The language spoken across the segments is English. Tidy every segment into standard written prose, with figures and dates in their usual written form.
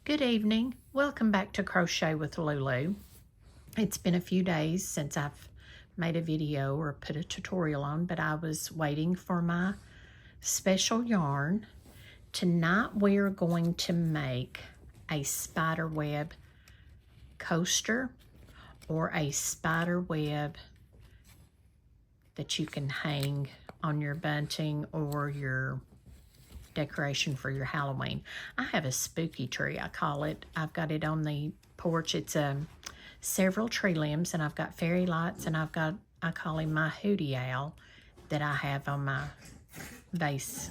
Good evening. Welcome back to Crochet with Lulu. It's been a few days since I've made a video or put a tutorial on, but I was waiting for my special yarn. Tonight we are going to make a spider web coaster or a spider web that you can hang on your bunting or your decoration for your Halloween. I have a spooky tree, I call it. I've got it on the porch. It's several tree limbs, and I've got fairy lights, and I call him my hootie owl that I have on my vase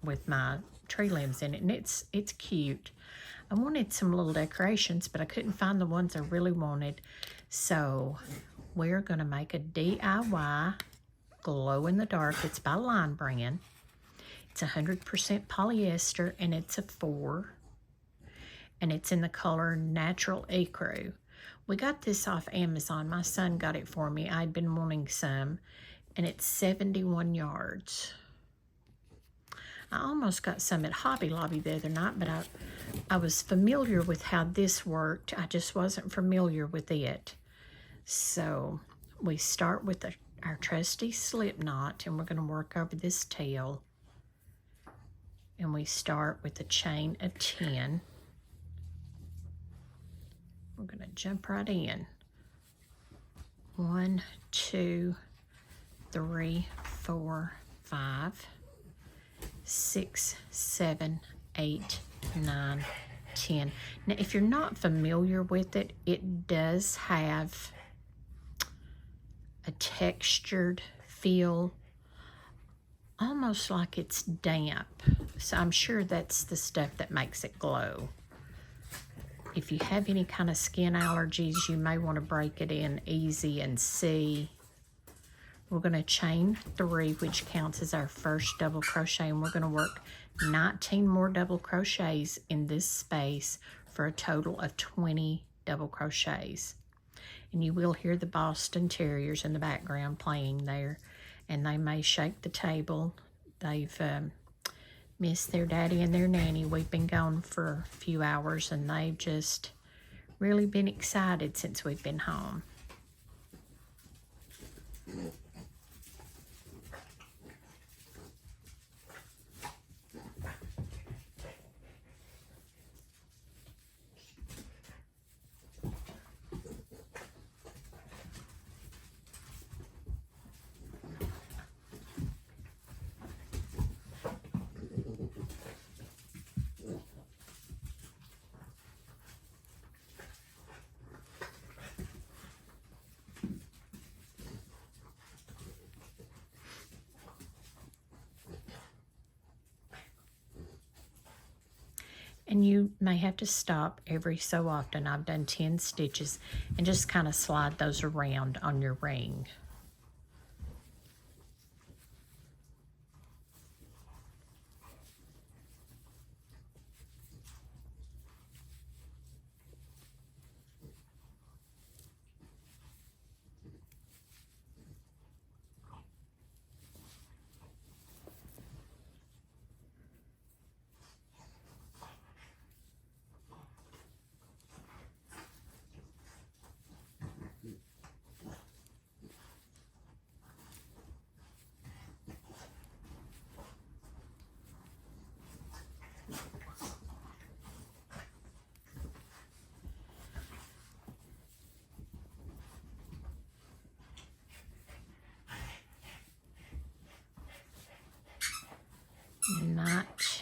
with my tree limbs in it, and it's cute. I wanted some little decorations, but I couldn't find the ones I really wanted, so we're going to make a DIY glow in the dark. It's by Line Brand. It's 100% polyester, and it's a 4, and it's in the color Natural Ecru. We got this off Amazon. My son got it for me. I'd been wanting some, and it's 71 yards. I almost got some at Hobby Lobby the other night, but I was familiar with how this worked. I just wasn't familiar with it. So we start with our trusty slip knot, and we're going to work over this tail. And we start with a chain of 10. We're going to jump right in. 1, 2, 3, 4, 5, 6, 7, 8, 9, 10. Now, if you're not familiar with it, it does have a textured feel, almost like it's damp. So I'm sure that's the stuff that makes it glow. If you have any kind of skin allergies, you may want to break it in easy and see. We're going to chain 3, which counts as our first double crochet, and we're going to work 19 more double crochets in this space for a total of 20 double crochets. And you will hear the Boston Terriers in the background playing there, and they may shake the table. They've missed their daddy and their nanny. We've been gone for a few hours, and they've just really been excited since we've been home. And you may have to stop every so often. I've done 10 stitches, and just kind of slide those around on your ring.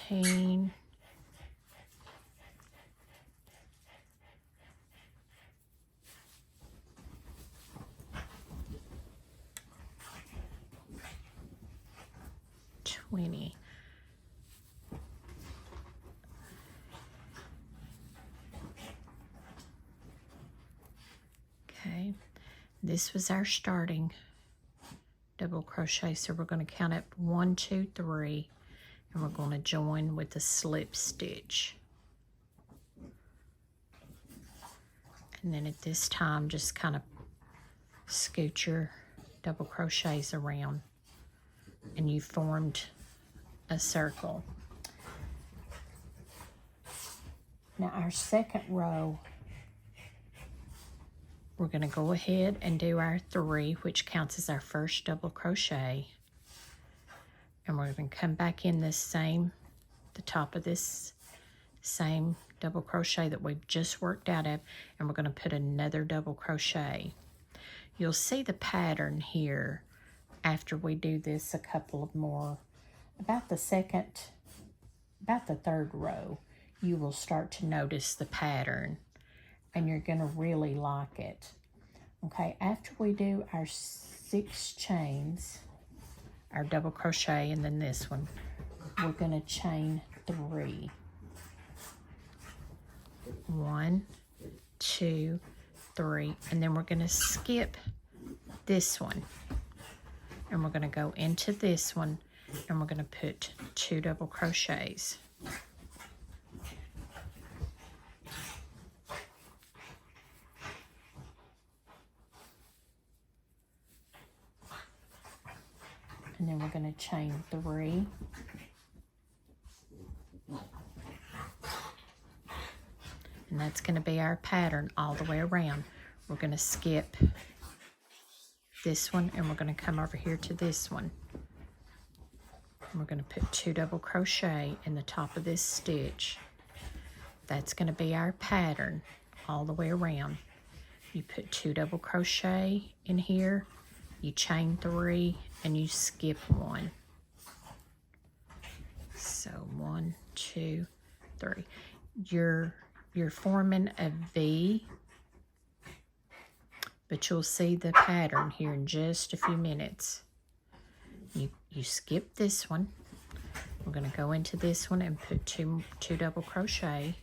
Chain. $20. Okay, this was our starting double crochet, so we're going to count up 1, 2, 3, and we're going to join with a slip stitch. And then at this time, just kind of scoot your double crochets around, and you formed a circle. Now our second row, we're going to go ahead and do our 3, which counts as our first double crochet. And we're going to come back in the top of this same double crochet that we've just worked out of, and we're going to put another double crochet. You'll see the pattern here after we do this a couple of more, about the third row, you will start to notice the pattern, and you're going to really like it. Okay, after we do our 6 chains, our double crochet, and then this one, we're going to chain 3. 1, 2, 3, and then we're going to skip this one, and we're going to go into this one, and we're going to put 2 double crochets. And then we're going to chain 3. And that's going to be our pattern all the way around. We're going to skip this one, and we're going to come over here to this one. And we're going to put 2 double crochet in the top of this stitch. That's going to be our pattern all the way around. You put 2 double crochet in here, you chain 3, and you skip 1. So 1, 2, 3. You're forming a V, but you'll see the pattern here in just a few minutes. You skip this one. We're going to go into this one and put two double crochet.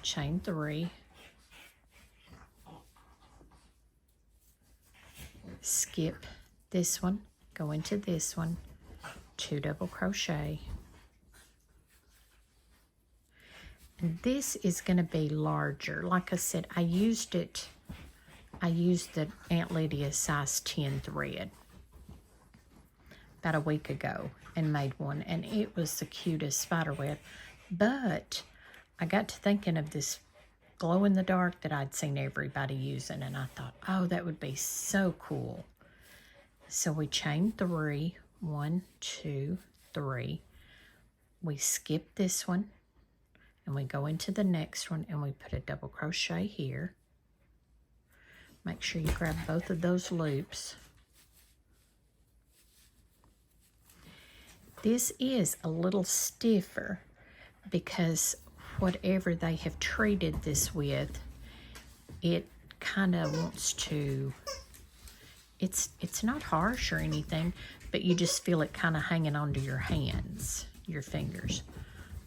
Chain 3. Skip this one, go into this one, 2 double crochet. And this is going to be larger. Like I said, I used the Aunt Lydia size 10 thread about a week ago and made one, and it was the cutest spider web. But I got to thinking of this glow in the dark that I'd seen everybody using, and I thought, oh, that would be so cool. So we chain 3, 1, 2, 3. We skip this one, and we go into the next one, and we put a double crochet here. Make sure you grab both of those loops. This is a little stiffer because whatever they have treated this with, it kind of wants to, it's not harsh or anything, but you just feel it kind of hanging onto your hands, your fingers.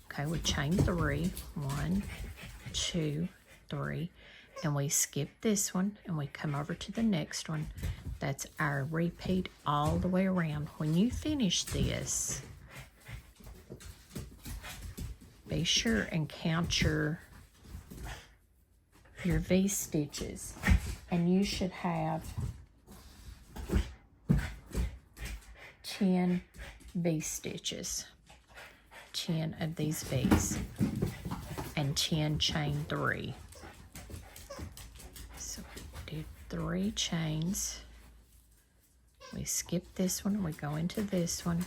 Okay, we chain 3, 1, 2, 3, and we skip this one, and we come over to the next one. That's our repeat all the way around. When you finish this, be sure and count your V stitches, and you should have 10 V stitches, 10 of these V's, and 10 chain 3. So do 3 chains. We skip this one, we go into this one.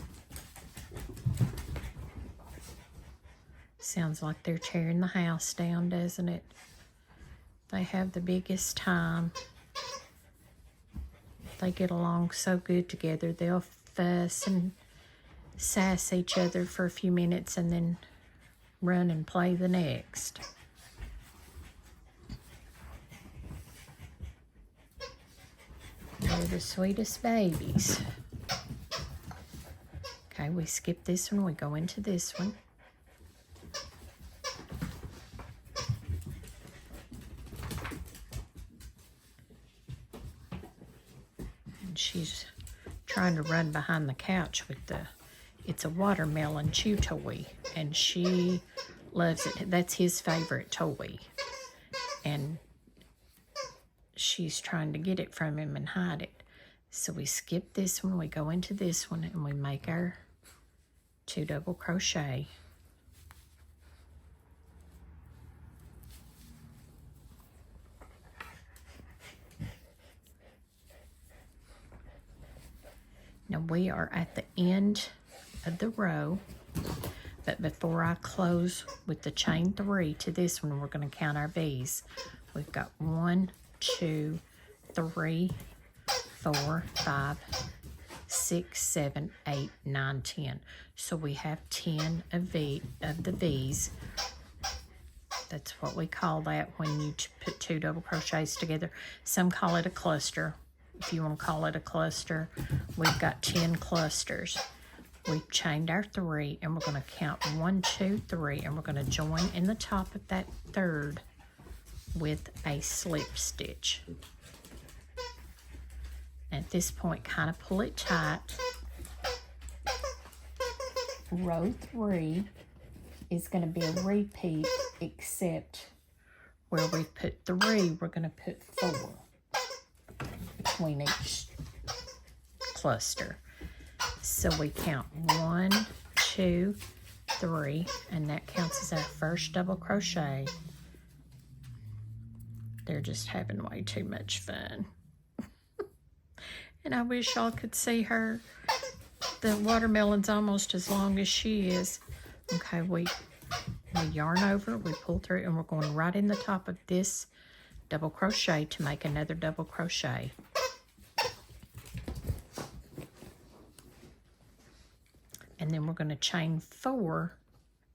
Sounds like they're tearing the house down, doesn't it? They have the biggest time. They get along so good together. They'll fuss and sass each other for a few minutes and then run and play the next. They're the sweetest babies. Okay, we skip this one, we go into this one. She's trying to run behind the couch with it's a watermelon chew toy, and she loves it. That's his favorite toy, and she's trying to get it from him and hide it. So we skip this one, we go into this one, and we make our 2 double crochet. Now we are at the end of the row, but before I close with the chain 3 to this one, we're going to count our V's. We've got 1, 2, 3, 4, 5, 6, 7, 8, 9, 10. So we have 10 of the V's. That's what we call that when you put 2 double crochets together. Some call it a cluster. If you want to call it a cluster, we've got 10 clusters. We've chained our 3, and we're going to count 1, 2, 3, and we're going to join in the top of that third with a slip stitch. At this point, kind of pull it tight. Row 3 is going to be a repeat, except where we put 3, we're going to put 4 between each cluster. So we count 1, 2, 3, and that counts as our first double crochet. They're just having way too much fun. And I wish y'all could see her. The watermelon's almost as long as she is. Okay, we yarn over, we pull through, and we're going right in the top of this double crochet to make another double crochet. And then we're going to chain 4,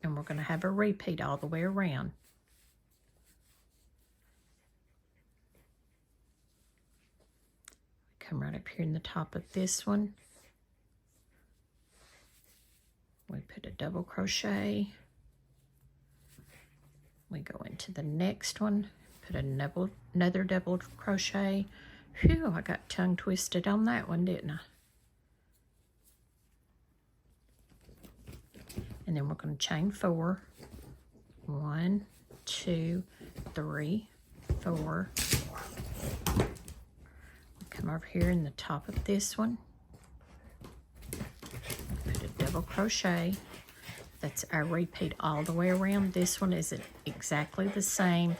and we're going to have a repeat all the way around. Come right up here in the top of this one. We put a double crochet. We go into the next one, put another double crochet. Whew, I got tongue twisted on that one, didn't I? And then we're going to chain 4. 1, 2, 3, 4. Come over here in the top of this one. Put a double crochet. That's our repeat all the way around. This one isn't exactly the same,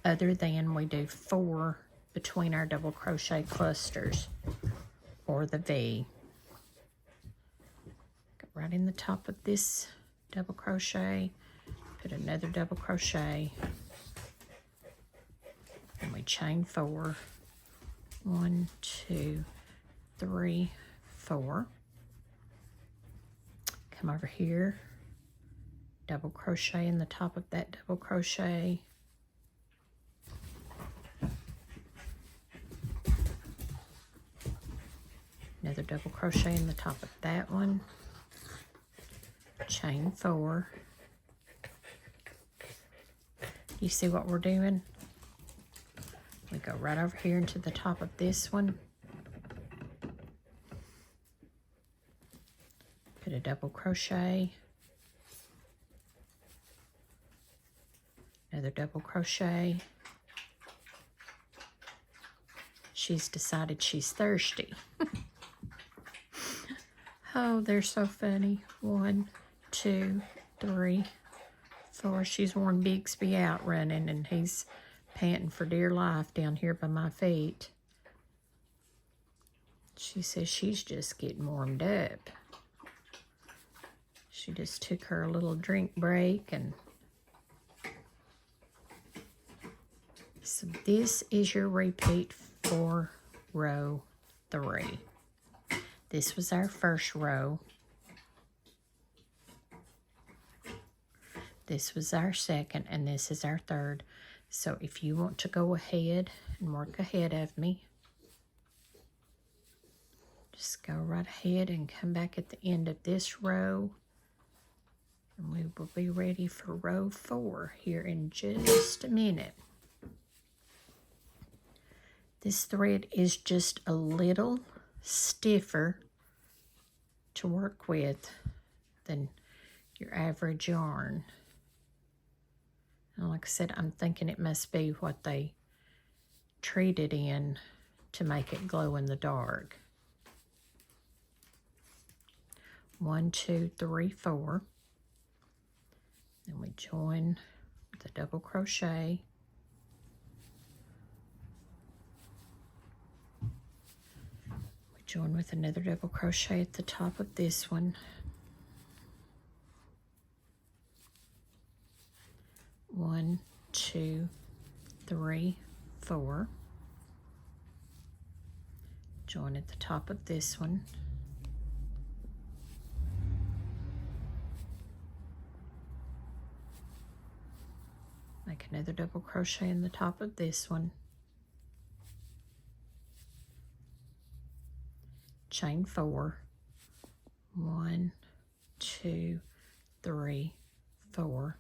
other than we do 4 between our double crochet clusters, or the V. Go right in the top of this double crochet, put another double crochet, and we chain 4. 1, 2, 3, 4. Come over here, double crochet in the top of that double crochet. Another double crochet in the top of that one. Chain 4. You see what we're doing? We go right over here into the top of this one. Put a double crochet. Another double crochet. She's decided she's thirsty. Oh, they're so funny. 1, 2, 3, 4. She's worn Bixby out running, and he's panting for dear life down here by my feet. She says she's just getting warmed up. She just took her little drink break, and so this is your repeat for row 3. This was our first row. This was our second, and this is our third. So if you want to go ahead and work ahead of me, just go right ahead and come back at the end of this row, and we will be ready for row 4 here in just a minute. This thread is just a little stiffer to work with than your average yarn. And like I said, I'm thinking it must be what they treated in to make it glow in the dark. 1, 2, 3, 4. Then we join with a double crochet. We join with another double crochet at the top of this one. 1, 2, 3, 4. Join at the top of this one. Make another double crochet in the top of this one. Chain 4. 1, 2, 3, 4.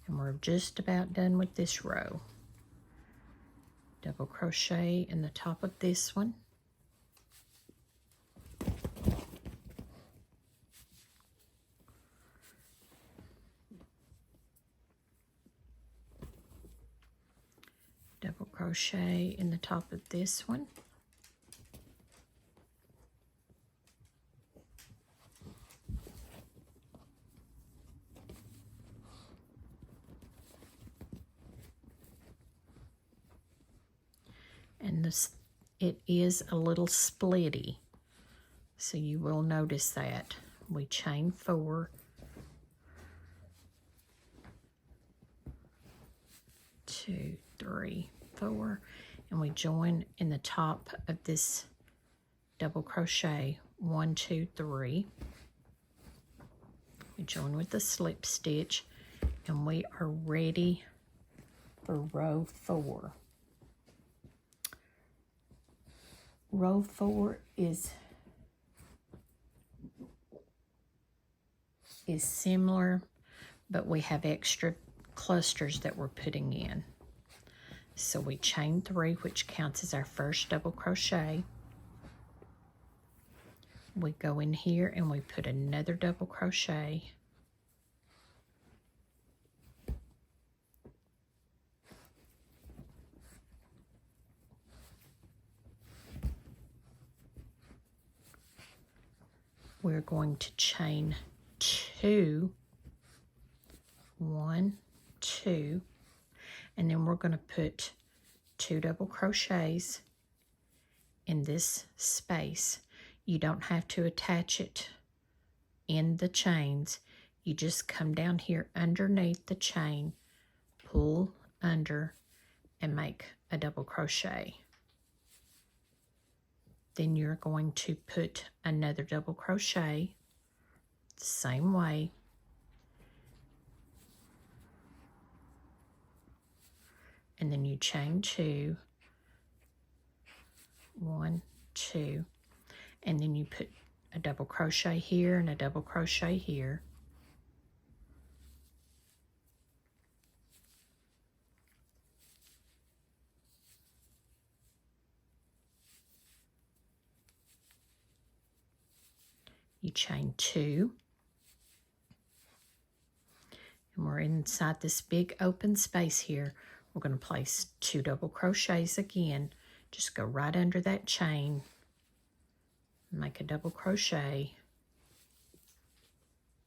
And we're just about done with this row. Double crochet in the top of this one. Double crochet in the top of this one. And this, it is a little splitty, so you will notice that. We chain 4, 2, 3, 4, and we join in the top of this double crochet. 1, 2, 3. We join with the slip stitch, and we are ready for row 4. Row 4 is similar, but we have extra clusters that we're putting in. So we chain 3, which counts as our first double crochet. We go in here and we put another double crochet. We're going to chain 2, 1, 2, and then we're going to put 2 double crochets in this space. You don't have to attach it in the chains. You just come down here underneath the chain, pull under, and make a double crochet. Then you're going to put another double crochet, same way. And then you chain 2, 1, 2, and then you put a double crochet here and a double crochet here. You chain 2, and we're inside this big open space here. We're going to place 2 double crochets again. Just go right under that chain, make a double crochet,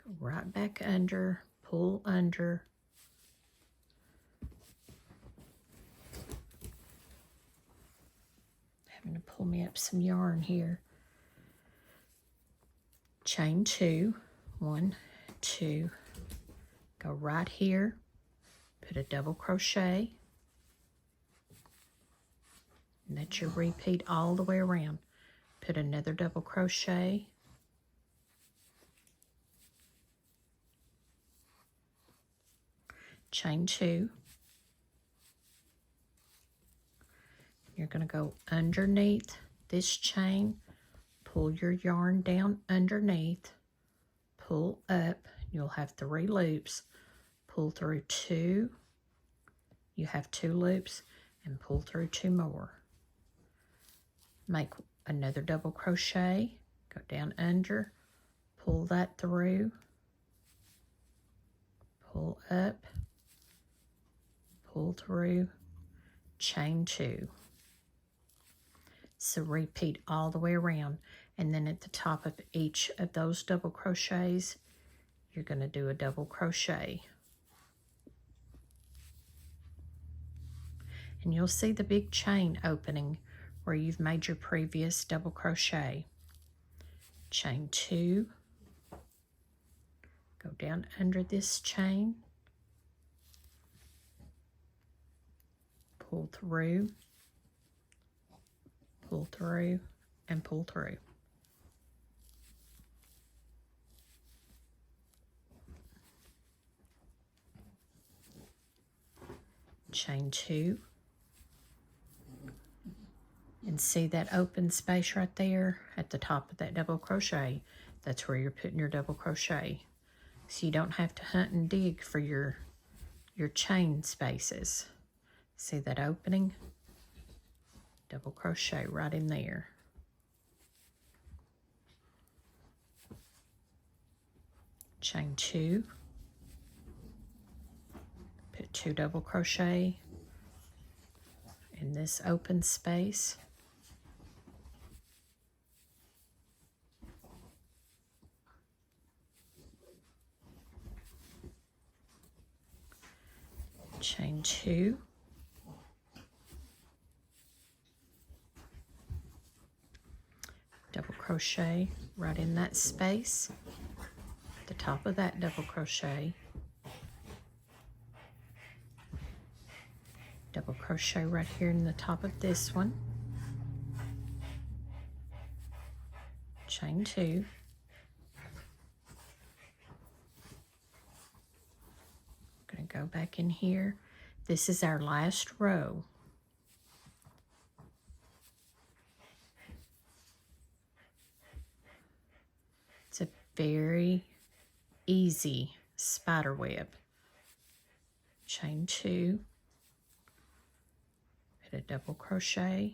go right back under, pull under, having to pull me up some yarn here. Chain 2, 1, 2, go right here, put a double crochet, and that's your repeat all the way around. Put another double crochet, chain 2. You're going to go underneath this chain, pull your yarn down underneath, pull up, you'll have 3 loops, pull through 2, you have 2 loops, and pull through 2 more. Make another double crochet, go down under, pull that through, pull up, pull through, chain 2. So repeat all the way around, and then at the top of each of those double crochets, you're going to do a double crochet. And you'll see the big chain opening where you've made your previous double crochet. Chain 2, go down under this chain, pull through, and pull through. Chain 2, and see that open space right there at the top of that double crochet? That's where you're putting your double crochet. So you don't have to hunt and dig for your chain spaces. See that opening? Double crochet right in there. Chain 2, put 2 double crochet in this open space. Chain 2, double crochet right in that space, at the top of that double crochet, double crochet right here in the top of this one, chain 2, going to go back in here. This is our last row. It's a very easy spider web. Chain 2, put a double crochet,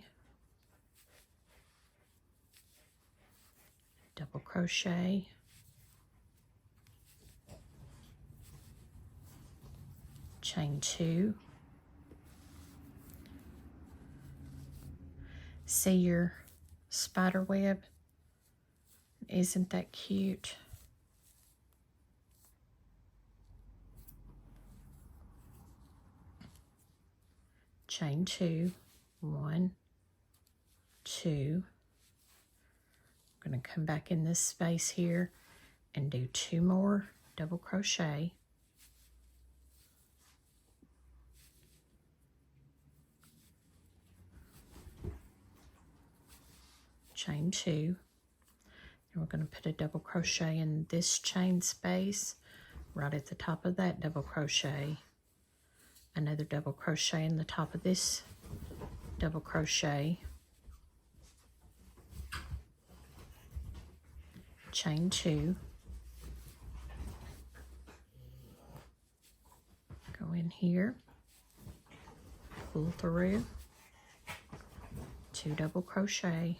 double crochet, chain 2. See your spider web? Isn't that cute? Chain 2, 1, 2. I'm going to come back in this space here and do 2 more double crochet. Chain 2. And we're going to put a double crochet in this chain space right at the top of that double crochet. Another double crochet in the top of this double crochet. Chain 2. Go in here, pull through, 2 double crochet,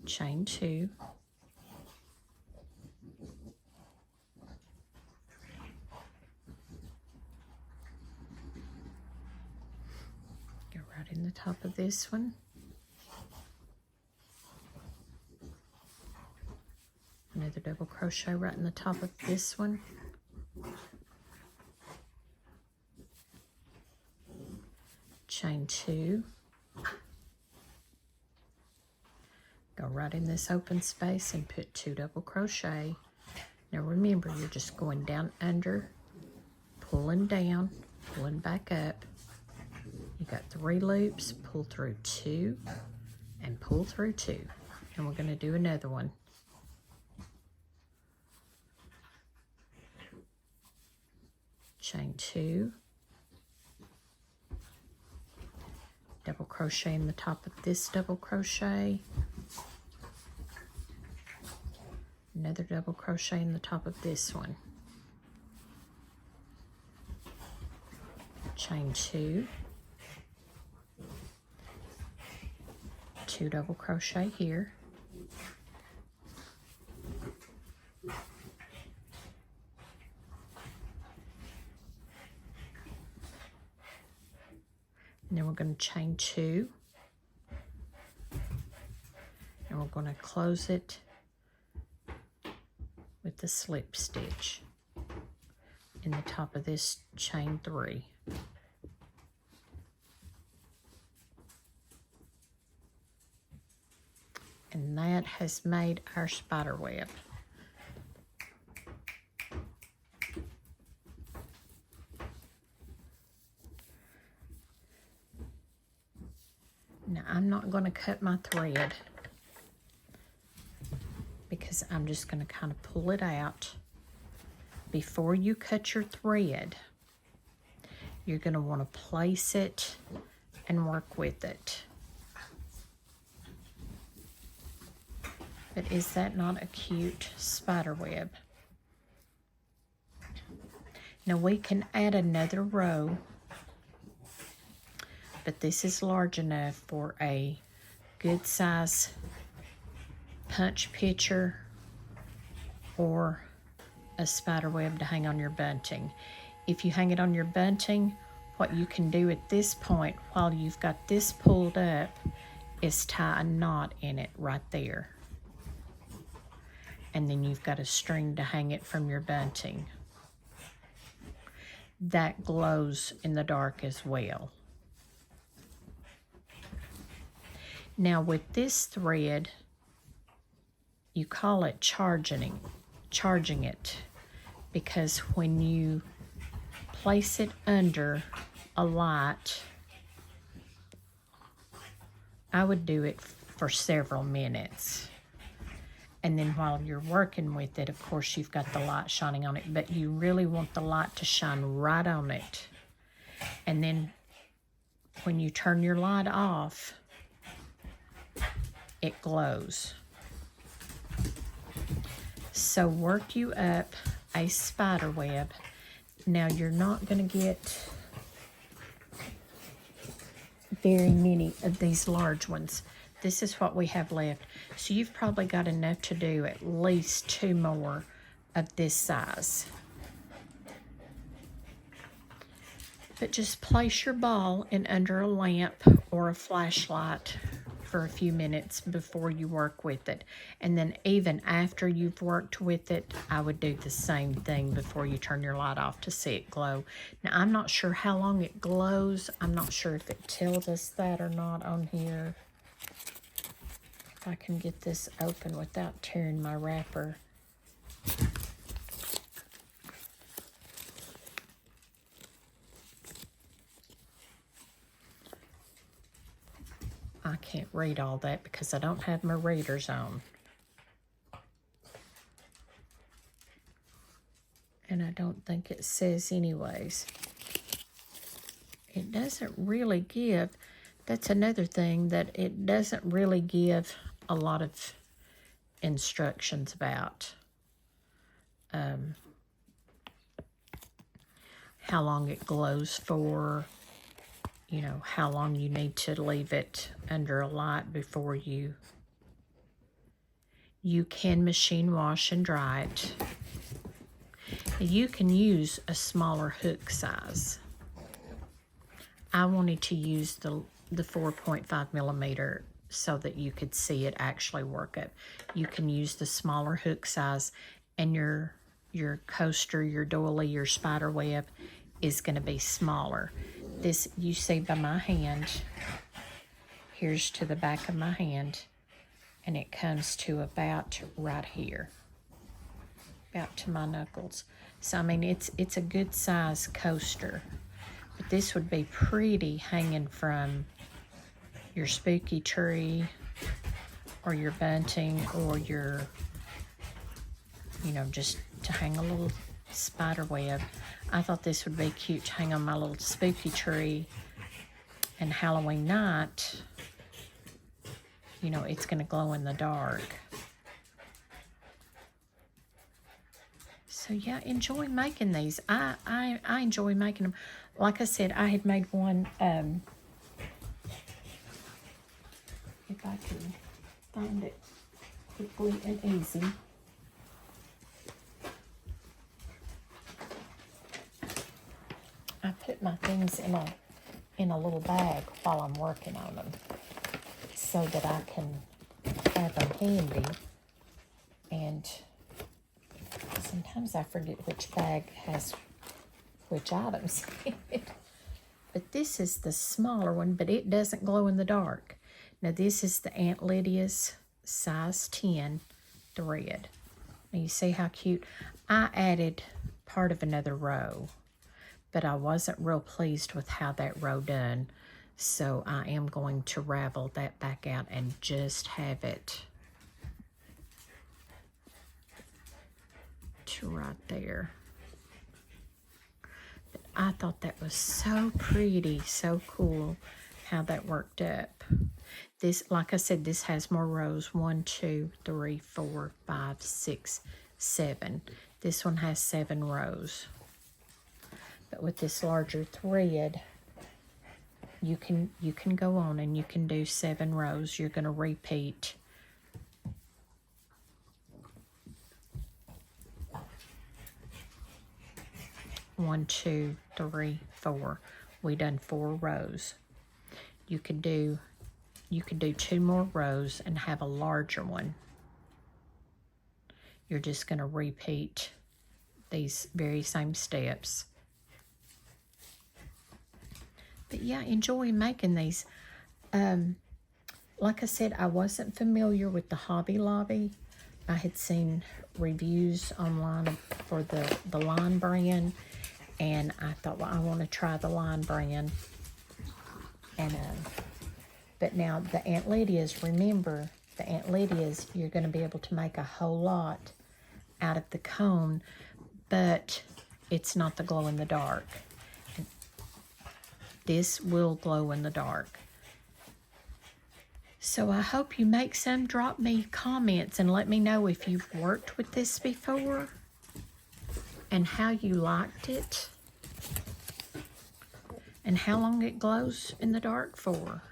chain 2, go right in the top of this one, another double crochet right in the top of this one, chain 2, go right in this open space and put 2 double crochet. Now remember, you're just going down under, pulling down, pulling back up. You got 3 loops, pull through 2, and pull through 2. And we're going to do another one. Chain 2, double crochet in the top of this double crochet, another double crochet in the top of this one, chain 2, 2 double crochet here, And then we're going to chain 2. And we're going to close it with the slip stitch in the top of this chain 3. And that has made our spider web. Now I'm not going to cut my thread because I'm just going to kind of pull it out. Before you cut your thread, you're going to want to place it and work with it. But is that not a cute spider web? Now we can add another row, but this is large enough for a good size punch picture or a spider web to hang on your bunting. If you hang it on your bunting, what you can do at this point while you've got this pulled up is tie a knot in it right there. And then you've got a string to hang it from your bunting. That glows in the dark as well. Now with this thread, you call it charging it, because when you place it under a light, I would do it for several minutes. And then while you're working with it, of course, you've got the light shining on it, but you really want the light to shine right on it. And then when you turn your light off, it glows. So work you up a spider web. Now you're not going to get very many of these large ones. This is what we have left. So you've probably got enough to do at least 2 more of this size. But just place your ball in under a lamp or a flashlight for a few minutes before you work with it. And then even after you've worked with it, I would do the same thing before you turn your light off to see it glow. Now, I'm not sure how long it glows. I'm not sure if it tells us that or not on here. If I can get this open without tearing my wrapper. I can't read all that because I don't have my readers on. And I don't think it says anyways. It doesn't really give, that's another thing, that it doesn't really give a lot of instructions about how long it glows for, you know, how long you need to leave it under a light before you can machine wash and dry it. You can use a smaller hook size. I wanted to use the 4.5 millimeter so that you could see it actually work up. You can use the smaller hook size, and your coaster, your doily, your spider web is going to be smaller. This, you see by my hand, here's to the back of my hand, and it comes to about right here, about to my knuckles. So I mean, it's a good size coaster, but this would be pretty hanging from your spooky tree or your bunting or your, you know, just to hang a little spider web. I thought this would be cute to hang on my little spooky tree, and Halloween night, you know, it's going to glow in the dark. So yeah, enjoy making these. I enjoy making them. Like I said, I had made one, if I can find it quickly and easy. I put my things in a in a little bag while I'm working on them so that I can have them handy. And sometimes I forget which bag has which items in it. But this is the smaller one, but it doesn't glow in the dark. Now this is the Aunt Lydia's size 10 thread. Now you see how cute? I added part of another row, but I wasn't real pleased with how that row done. So I am going to ravel that back out and just have it to right there. But I thought that was so pretty, so cool how that worked up. This, like I said, this has more rows. 1, 2, 3, 4, 5, 6, 7. This one has 7 rows. But with this larger thread, you can go on and you can do 7 rows. You're going to repeat one, 2, 3, 4. We done 4 rows. You could do 2 more rows and have a larger one. You're just going to repeat these very same steps. But yeah, enjoy making these. Like I said, I wasn't familiar with the Hobby Lobby. I had seen reviews online for the Line brand, and I thought, well, I want to try the Line brand. And but now the Aunt Lydia's, remember, the Aunt Lydia's, you're going to be able to make a whole lot out of the cone, but it's not the glow in the dark. This will glow in the dark. So I hope you make some. Drop me comments and let me know if you've worked with this before and how you liked it and how long it glows in the dark for.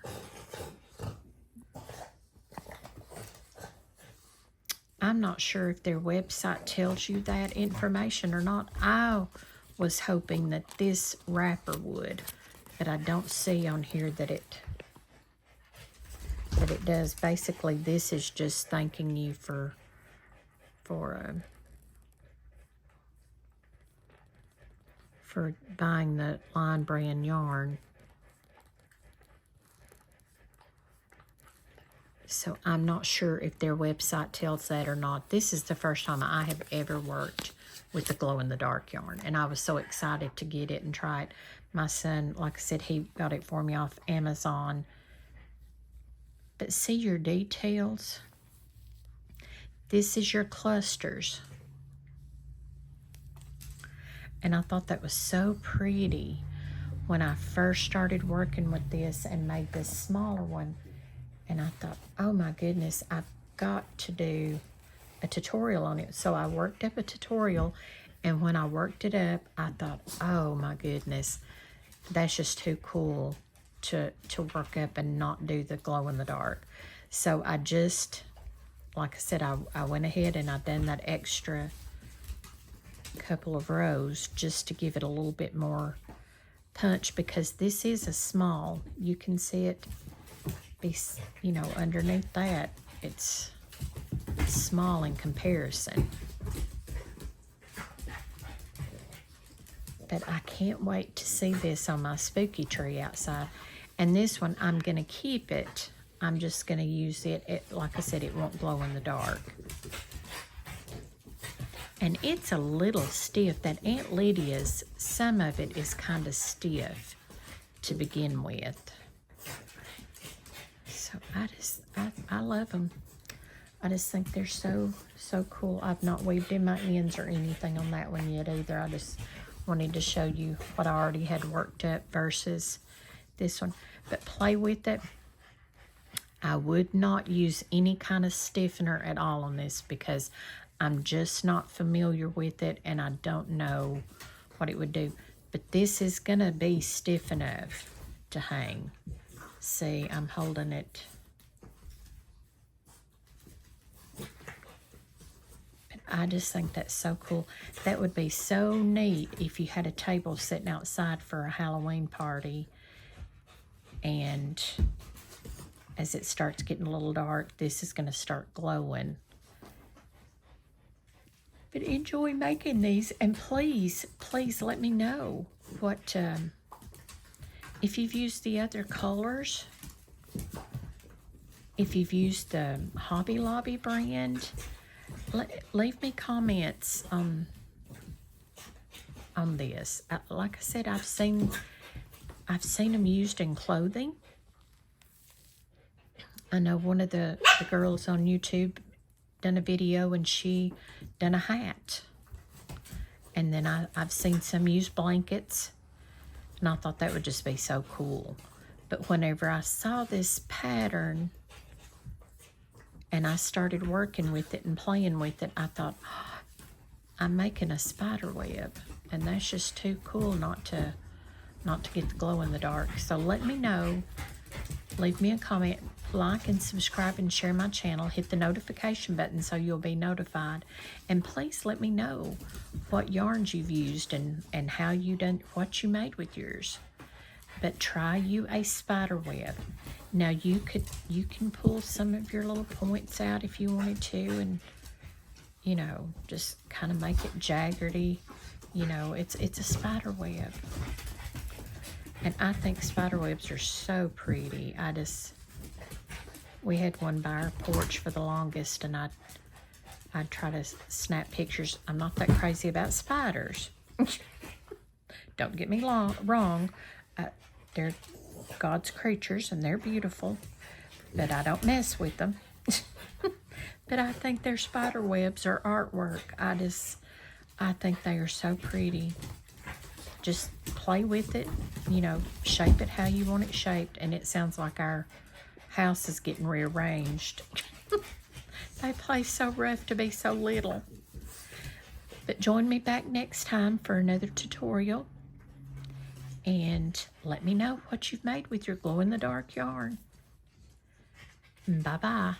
I'm not sure if their website tells you that information or not. I was hoping that this wrapper would, but I don't see on here that it does. Basically, this is just thanking you for buying the Line brand yarn. So I'm not sure if their website tells that or not. This is the first time I have ever worked with the glow-in-the-dark yarn, and I was so excited to get it and try it. My son, like I said, he got it for me off Amazon. But see your details? This is your clusters. And I thought that was so pretty when I first started working with this and made this smaller one. And I thought, oh my goodness, I've got to do a tutorial on it. So I worked up a tutorial, and when I worked it up, I thought, oh my goodness, that's just too cool to work up and not do the glow in the dark. So I just, like I said, I went ahead and I done that extra couple of rows just to give it a little bit more punch, because this is a small. You can see it be, you know, underneath that it's small in comparison. But I can't wait to see this on my spooky tree outside. And this one, I'm going to keep it. I'm just going to use it. Like I said, it won't glow in the dark. And it's a little stiff. That Aunt Lydia's, some of it is kind of stiff to begin with. So I love them. I just think they're so cool. I've not weaved in my ends or anything on that one yet either. I just wanted to show you what I already had worked up versus this one. But play with it. I would not use any kind of stiffener at all on this because I'm just not familiar with it and I don't know what it would do. But this is going to be stiff enough to hang. See, I'm holding it. I just think that's so cool. That would be so neat if you had a table sitting outside for a Halloween party And as it starts getting a little dark, this is going to start glowing. But enjoy making these, and please, please let me know what, if you've used the other colors, if you've used the Hobby Lobby brand, leave me comments on this. Like I said, I've seen them used in clothing. I know one of the girls on YouTube done a video and she done a hat. And then I've seen some use blankets, and I thought that would just be so cool. But whenever I saw this pattern and I started working with it and playing with it, I thought, oh, I'm making a spider web, and that's just too cool not to get the glow in the dark. So let me know. Leave me a comment, like and subscribe and share my channel. Hit the notification button so you'll be notified. And please let me know what yarns you've used and how you done, what you made with yours. But try you a spider web. Now you can pull some of your little points out if you wanted to, and you know, just kind of make it jaggedy. You know, it's a spider web. And I think spider webs are so pretty. We had one by our porch for the longest, and I'd try to snap pictures. I'm not that crazy about spiders. Don't get me wrong. They're God's creatures, and they're beautiful, but I don't mess with them. But I think their spider webs are artwork. I think they are so pretty. Just play with it, you know, shape it how you want it shaped. And it sounds like our house is getting rearranged. They play so rough to be so little. But join me back next time for another tutorial. And let me know what you've made with your glow-in-the-dark yarn. Bye-bye.